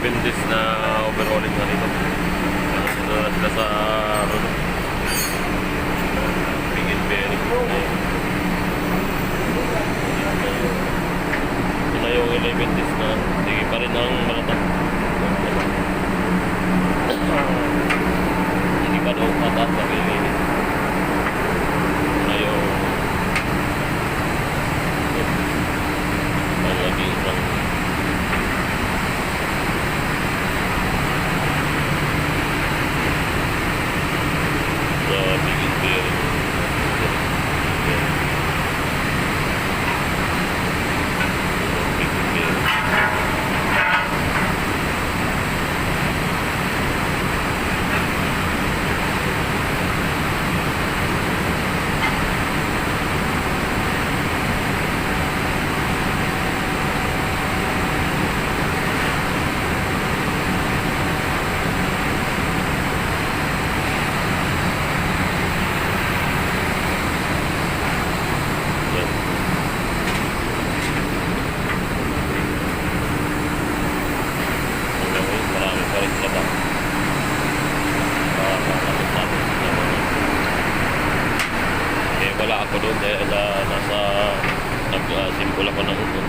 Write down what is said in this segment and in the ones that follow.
11 days na overhauling na nito. Sila sa bigin bearing. Ito na yung 11 days na sige pa rin ang malata. Hindi pa daw pataas sa kilinis. Ito na yung lagi isang bigin bearing. Wala ako doon dahil nasa nag-simbol ako ng doon.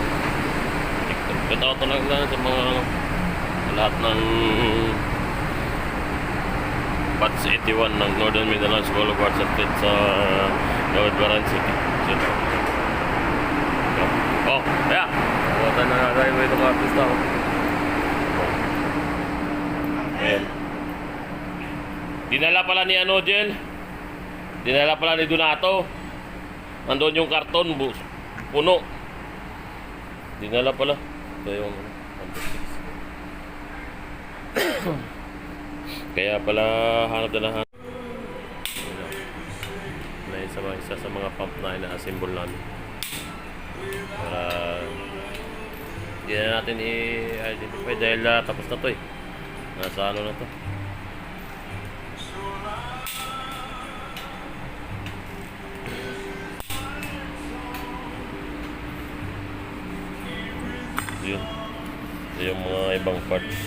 Ito ako lang sa mga lahat ng Batch 81 ng Northern Midlands Boulevard sa North Baran City. Oh, kaya buwatan na nga tayo itong artista ko. Ayan. Dinala pala ni Jel. Dinala pala ni Donato. Nandun yung karton, puno. Dinala pala. Ito yung kaya pala hanap na isa sa mga pump na ina-assemble namin. Para hindi na natin i-identify dahil tapos na to eh. Nasa ano na to. Yun. Ito yung mga ibang parts.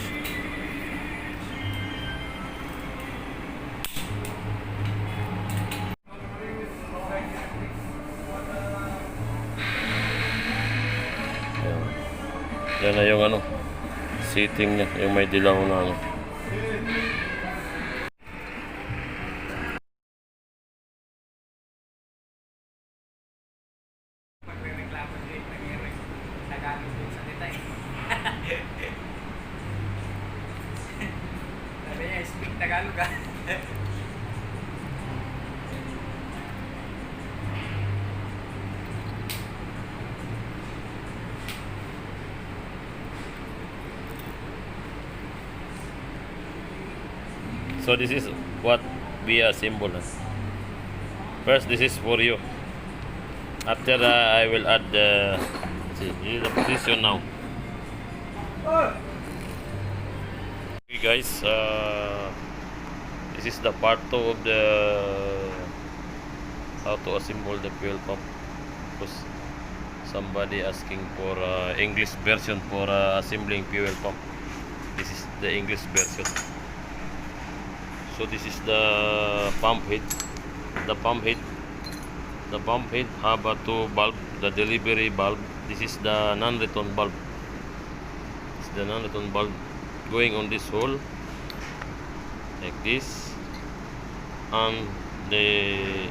Yan na yung seating niya, yung may dilaw na Sabi niya, speak Tagalog ah. So this is what we assemble. First, this is for you. After I will add the position now. Okay guys, this is the part 2 of the how to assemble the fuel pump. Because somebody asking for English version for assembling fuel pump. This is the English version. So this is the pump head. The pump head have two bulb. The delivery bulb. This is the non-return bulb. It's the non-return bulb going on this hole like this, and the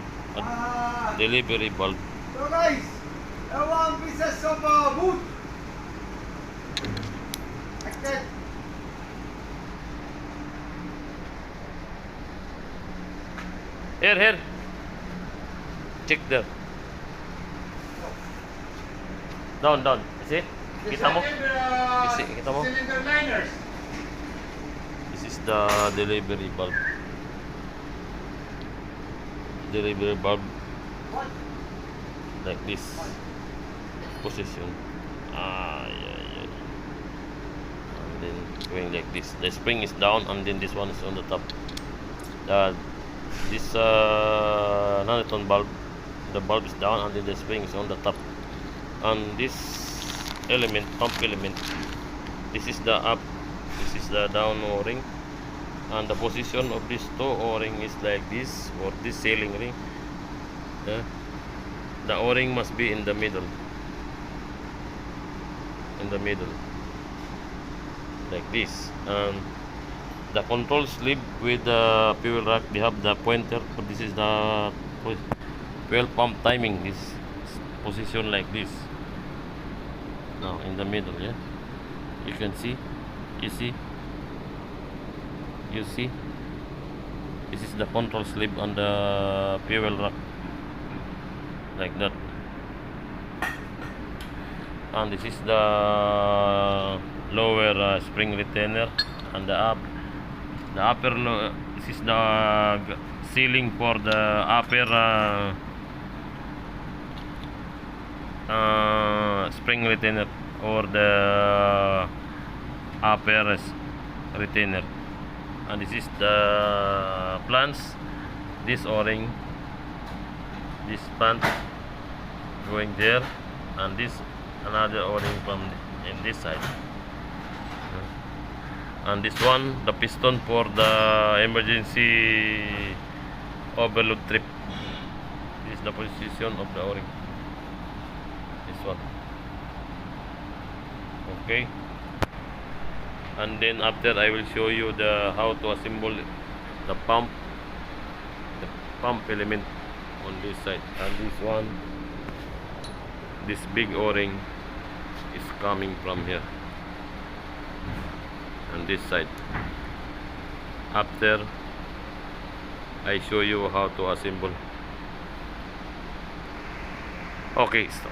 delivery bulb. So guys, one pieces of wood. Like that. Here. Check there. Down. You see? Kita mo? Kita mo? Cylinder liners. This is the delivery bulb. Delivery bulb. What? Like this position. Yeah. And then going like this. The spring is down, and then this one is on the top. This non-return bulb, the bulb is down, and then the spring is on the top. And this element, pump element, this is the up This is the down o-ring, and the position of this toe o-ring is like this, or this sailing ring. The o-ring must be in the middle, like this. And the control sleeve with the fuel rack, they have the pointer, but this is the fuel pump timing. This position like this, now in the middle. Yeah, you can see, you see, this is the control sleeve on the fuel rack, like that. And this is the lower spring retainer, and the upper this is the sealing for the upper spring retainer, or the upper retainer. And this is the flange, this o-ring, this flange going there, and this another o-ring from in this side. And this one, the piston for the emergency overload trip. This is the position of the o-ring, this one. Okay, and then after I will show you the how to assemble the pump element on this side. And this one, this big o-ring is coming from here, on this side. After I show you how to assemble. Okay, stop.